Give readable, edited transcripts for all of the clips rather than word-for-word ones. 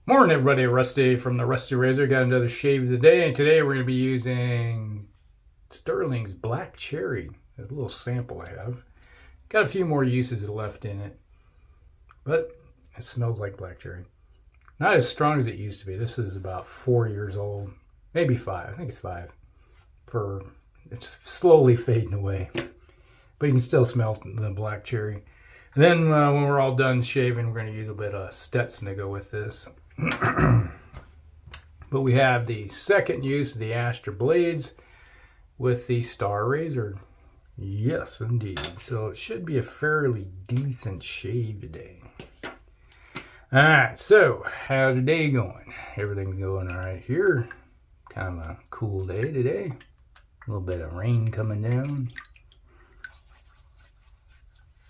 Morning everybody, Rusty from the Rusty Razor. Got another shave of the day, and today we're going to be using Stirling's Black Cherry. A little sample I have. Got a few more uses left in it, but it smells like black cherry. Not as strong as it used to be. This is about 4 years old, maybe 5. I think it's 5. It's slowly fading away, but you can still smell the black cherry. And then when we're all done shaving, we're going to use a bit of Stetson to go with this. But we have the second use of the Astra blades with the Star Razor. Yes, indeed. So it should be a fairly decent shave today. Alright, so how's the day going? Everything's going alright here. Kind of a cool day today. A little bit of rain coming down.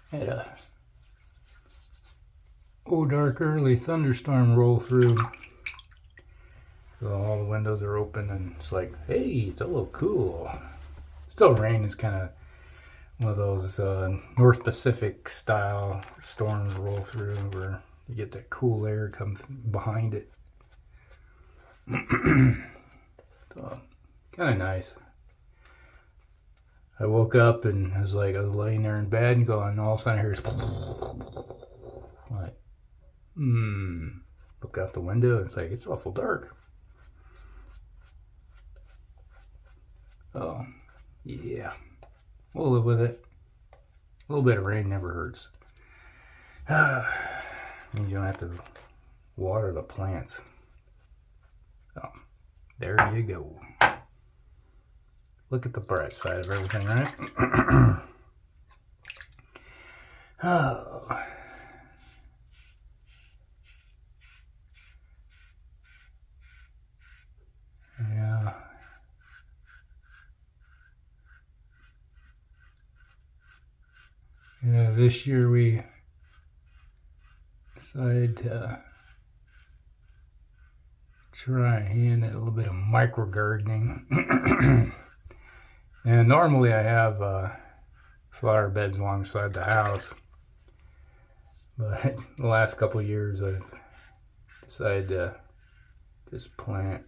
Had a dark early thunderstorm roll through. So all the windows are open and it's like, hey, it's a little cool. Still rain is kind of one of those North Pacific style storms roll through where you get that cool air come behind it. So, kind of nice. I woke up and it was like I was laying there in bed and going, all of a sudden I hear like, look out the window and it's like, it's awful dark. Oh, yeah. We'll live with it. A little bit of rain never hurts. Means you don't have to water the plants. Oh, there you go. Look at the bright side of everything, right? Oh. Yeah. Yeah, this year we decided to try a hand at a little bit of micro gardening. And normally I have flower beds alongside the house, but the last couple of years I've decided to just plant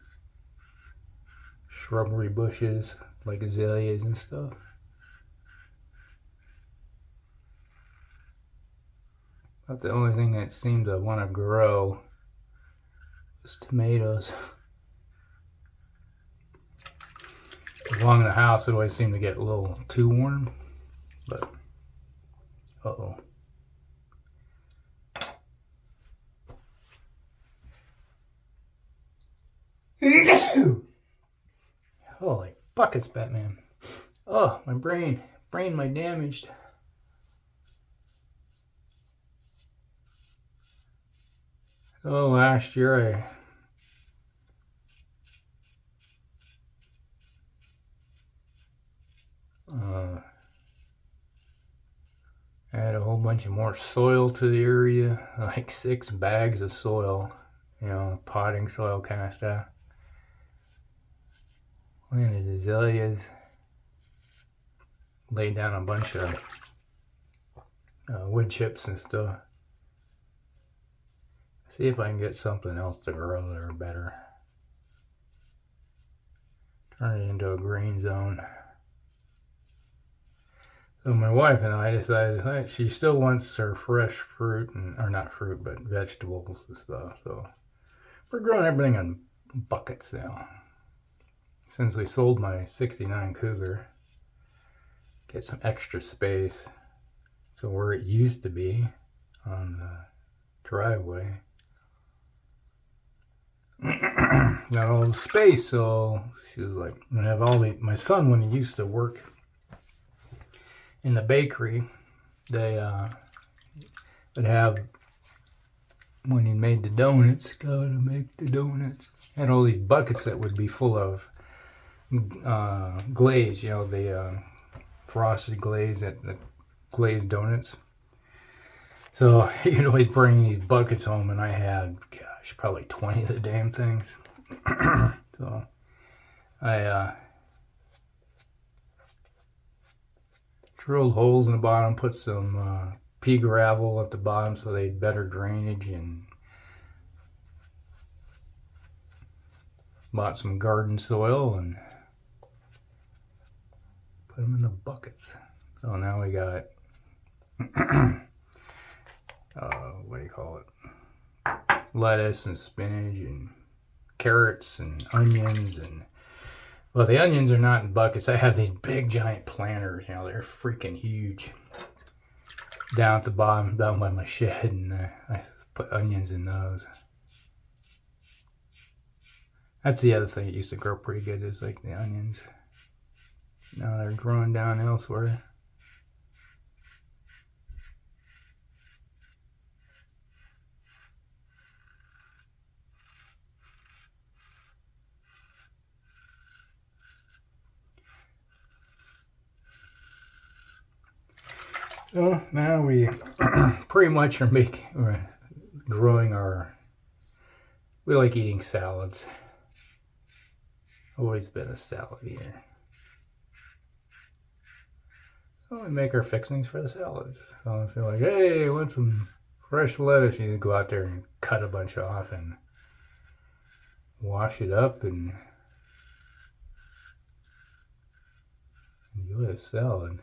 shrubbery bushes like azaleas and stuff. But the only thing that seemed to want to grow was tomatoes. Along the house it always seemed to get a little too warm, but uh-oh. Holy buckets, Batman. Oh, my brain my damaged. Oh, last year I add a whole bunch of more soil to the area, like 6 bags of soil, you know, potting soil kind of stuff. Planted azaleas, laid down a bunch of wood chips and stuff. See if I can get something else to grow there better. Turn it into a green zone. So my wife and I decided she still wants her fresh fruit, or not fruit, but vegetables and stuff. So we're growing everything in buckets now. Since we sold my 69 Cougar, get some extra space. So where it used to be on the driveway, got all the space. So she was like, I have all my son, when he used to work in the bakery, they would have, when he made the donuts, gotta make the donuts, had all these buckets that would be full of glaze, you know, the frosted glaze, the glazed donuts. So he'd always bring these buckets home, and I had, gosh, probably 20 of the damn things. So I drilled holes in the bottom, put some pea gravel at the bottom so they had better drainage, and bought some garden soil and put them in the buckets. So now we got, what do you call it? Lettuce and spinach and carrots and onions. And well, the onions are not in buckets. I have these big giant planters, you know, they're freaking huge, down at the bottom, down by my shed, and I put onions in those. That's the other thing that used to grow pretty good, is like the onions. Now they're growing down elsewhere. So now we pretty much are growing we like eating salads. Always been a salad eater. So we make our fixings for the salads. So I feel like, hey, I want some fresh lettuce. You go out there and cut a bunch off and wash it up and enjoy a salad.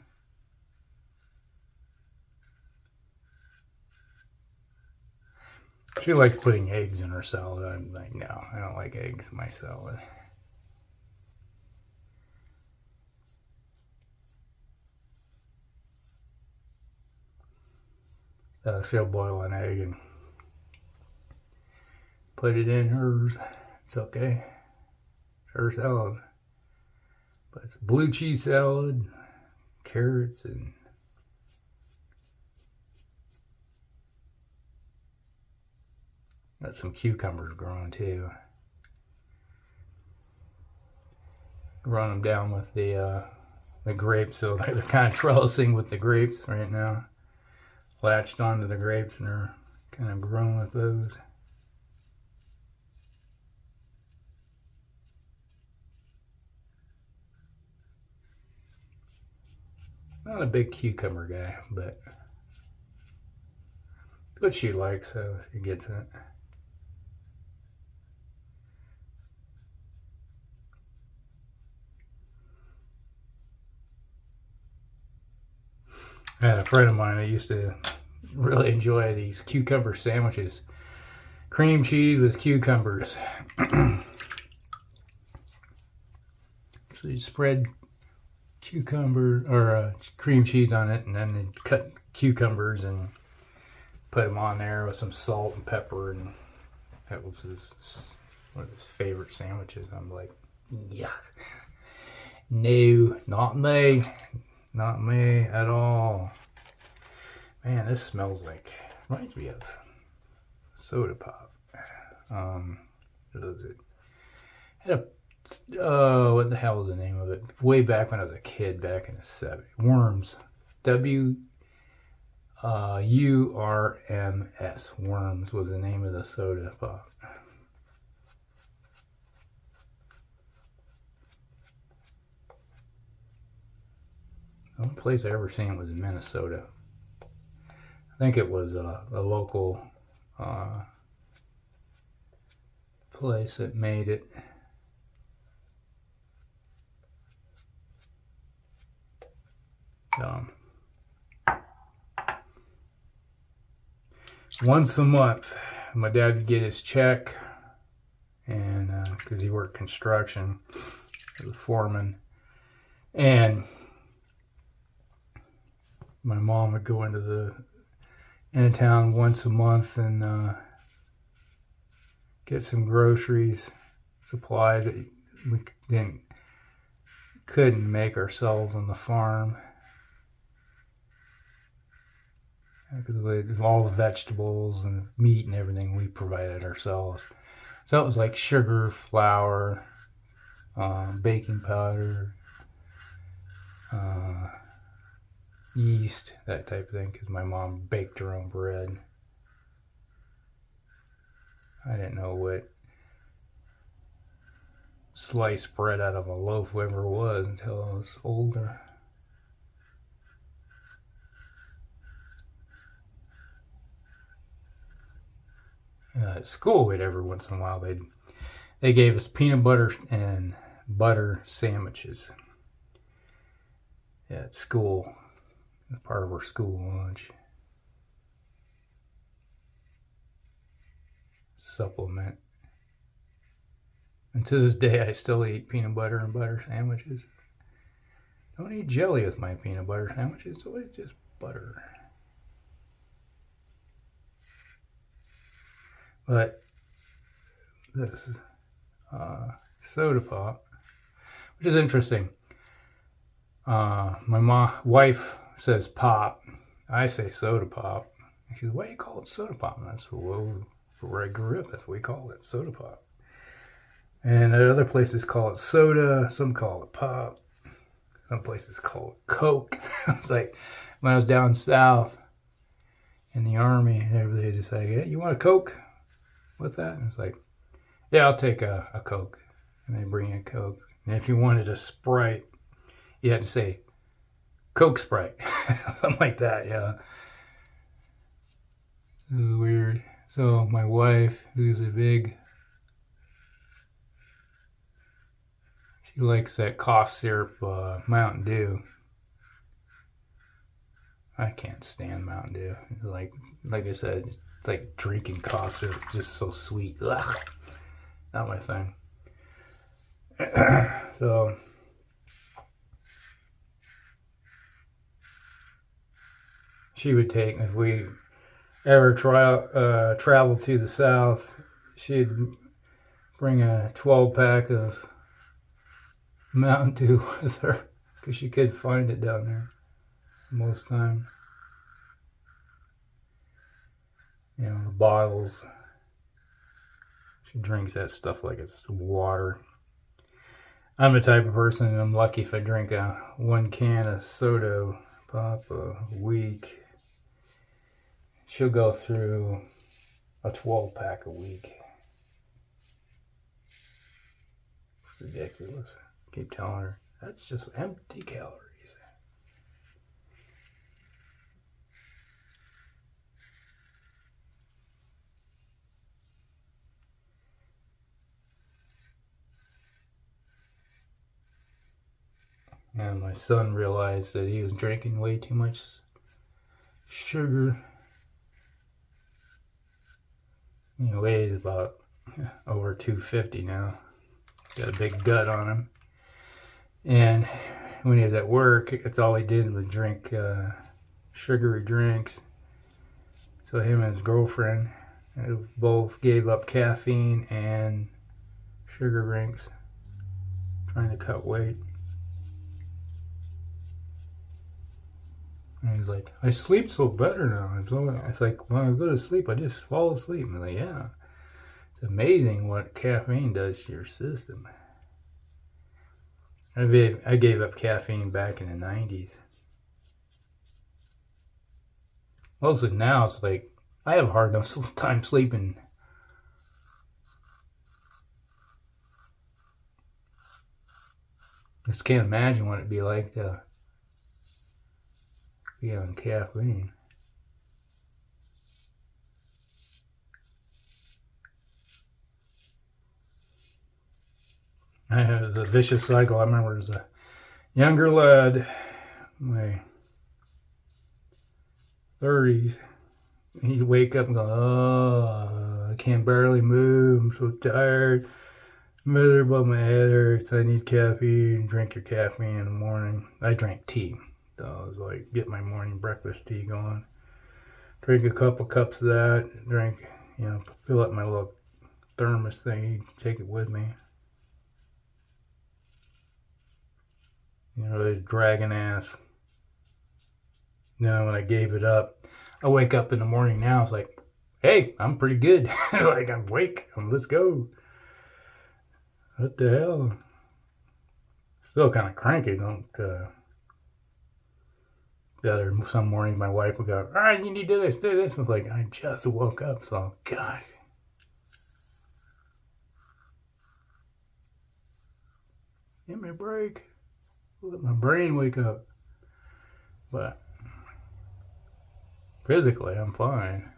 She likes putting eggs in her salad. I'm like, no, I don't like eggs in my salad. She'll boil an egg and put it in hers. It's okay. It's her salad. But it's blue cheese salad, carrots, and got some cucumbers growing too. Run them down with the grapes, so they're kind of trellising with the grapes right now. Latched onto the grapes and they're kind of growing with those. Not a big cucumber guy, but what she likes, so she gets it. I had a friend of mine that used to really enjoy these cucumber sandwiches. Cream cheese with cucumbers. So you spread cucumber or cream cheese on it, and then they cut cucumbers and put them on there with some salt and pepper, and that was one of his favorite sandwiches. I'm like, yuck. No, not me. Not me at all. Man, this smells like, reminds me of soda pop. What was it? Had a, what the hell was the name of it? Way back when I was a kid, back in the 70s. Worms. W-U-R-M-S. Worms was the name of the soda pop. The only place I ever seen it was in Minnesota. I think it was a local place that made it. Once a month, my dad would get his check, and because he worked construction as a foreman, and my mom would go into town once a month and get some groceries, supplies that we couldn't make ourselves on the farm. Because all the vegetables and meat and everything we provided ourselves. So it was like sugar, flour, baking powder, yeast, that type of thing, because my mom baked her own bread. I didn't know what sliced bread out of a loaf ever was until I was older. At school, every once in a while they'd They gave us peanut butter and butter sandwiches at school, as part of our school lunch. Supplement. And to this day, I still eat peanut butter and butter sandwiches. Don't eat jelly with my peanut butter sandwiches, so it's just butter. But this is soda pop, which is interesting. My wife says pop. I say soda pop. She says, why do you call it soda pop? And that's where I grew up. That's what we call it, soda pop. And other places call it soda. Some call it pop. Some places call it Coke. It's like when I was down south in the Army, everybody just say, hey, you want a Coke with that? And it's like, yeah, I'll take a Coke. And they bring a Coke. And if you wanted a Sprite, you had to say Coke Sprite. Something like that, yeah. It was weird. So my wife, who's a big, she likes that cough syrup Mountain Dew. I can't stand Mountain Dew. Like I said, it's like drinking cough syrup, just so sweet. Ugh. Not my thing. So she would take, if we ever traveled to the south, she'd bring a 12-pack of Mountain Dew with her because she could find it down there most time. You know, the bottles. She drinks that stuff like it's water. I'm the type of person, I'm lucky if I drink one can of soda pop a week. She'll go through a 12-pack a week. It's ridiculous. I keep telling her, that's just empty calories. And my son realized that he was drinking way too much sugar. He weighs about over 250 now. Got a big gut on him. And when he was at work, that's all he did was drink sugary drinks. So him and his girlfriend both gave up caffeine and sugar drinks, trying to cut weight. And he's like, I sleep so better now. It's like, when I go to sleep, I just fall asleep. I'm like, yeah. It's amazing what caffeine does to your system. I gave up caffeine back in the 90s. Mostly now, it's like, I have a hard enough time sleeping. Just can't imagine what it'd be like to be on caffeine. It was a vicious cycle. I remember as a younger lad, my 30s, he'd wake up and go, oh, I can barely move, I'm so tired, miserable, my head hurts, I need caffeine. Drink your caffeine in the morning. I drank tea. So I was like, get my morning breakfast tea going. Drink a couple cups of that. Drink, fill up my little thermos thing. Take it with me. This dragon ass. Then when I gave it up, I wake up in the morning now. It's like, hey, I'm pretty good. Like, I'm awake. Let's go. What the hell? Still kind of cranky. Some morning my wife would go, all right, you need to do this, do this. I was like, I just woke up, so gosh. Give me a break. Let my brain wake up. But physically, I'm fine.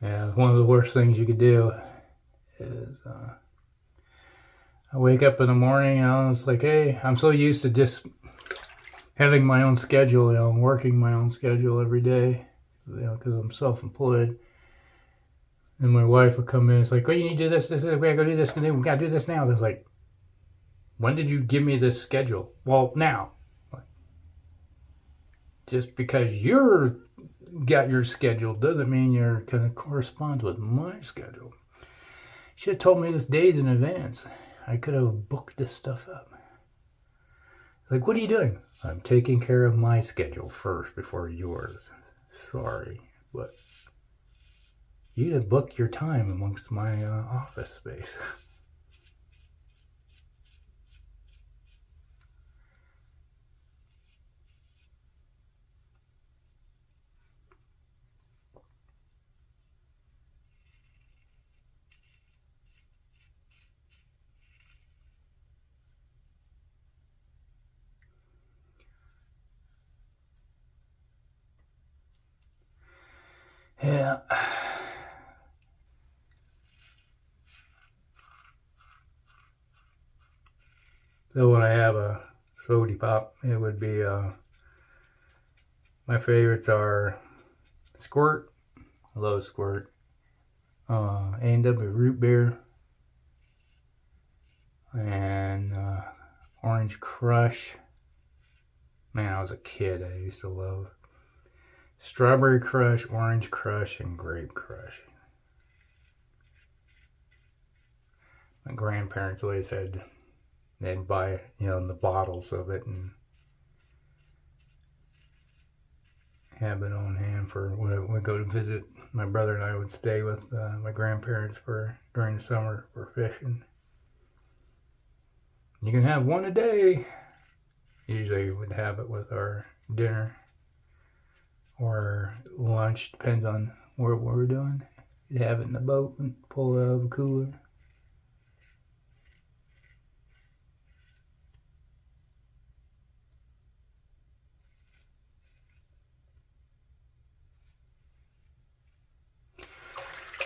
Yeah, one of the worst things you could do is I wake up in the morning and it's like, hey, I'm so used to just having my own schedule, working my own schedule every day, because I'm self-employed. And my wife would come in, it's like, oh, you need to do this, we gotta go do this, we gotta do this now. It's like, when did you give me this schedule? Well, now. Just because you're got your schedule doesn't mean you're gonna correspond with my schedule. You should have told me this days in advance. I could have booked this stuff up. Like, what are you doing? I'm taking care of my schedule first before yours. Sorry, but you didn't book your time amongst my office space. Yeah. So when I have a SOTD pop, it would be, my favorites are Squirt, I love Squirt, A&W Root Beer, and Orange Crush. Man, I was a kid, I used to love Strawberry Crush, Orange Crush, and Grape Crush. My grandparents always they'd buy, the bottles of it and have it on hand for when we go to visit. My brother and I would stay with my grandparents during the summer for fishing. You can have one a day. Usually we'd have it with our dinner or lunch, depends on what we're doing. You'd have it in the boat and pull it out of the cooler.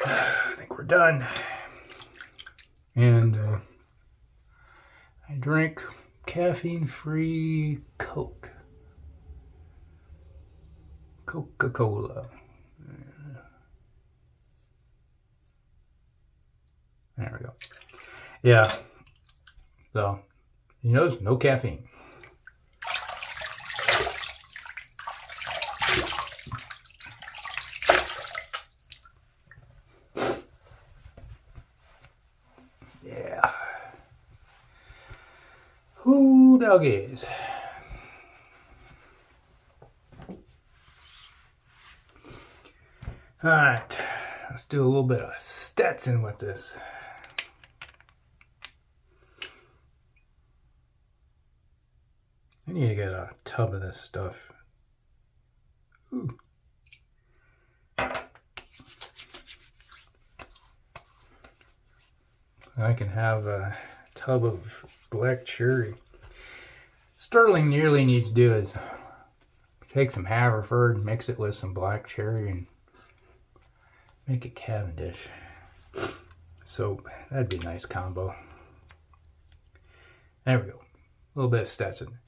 I think we're done. And I drink caffeine-free Coke. Coca-Cola. There we go. Yeah. So, you notice no caffeine. Yeah. Whoo, doggies. Alright, let's do a little bit of Stetson with this. I need to get a tub of this stuff. Ooh. I can have a tub of black cherry. Stirling nearly needs to do is take some Haverford, mix it with some black cherry, and make it Cavendish. So that'd be a nice combo. There we go. A little bit of Stetson.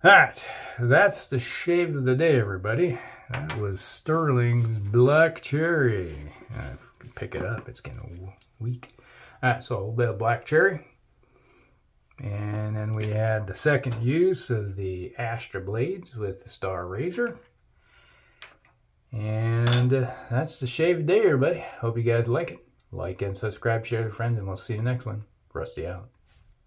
Alright, that's the shave of the day, everybody. That was Stirling's Black Cherry. If you can pick it up, it's getting weak. Alright, so a little bit of black cherry. And then we had the second use of the Astra blades with the Star Razor. And that's the shave of the day, everybody. Hope you guys like it. Like and subscribe, share with friends, and we'll see you next one. Rusty out.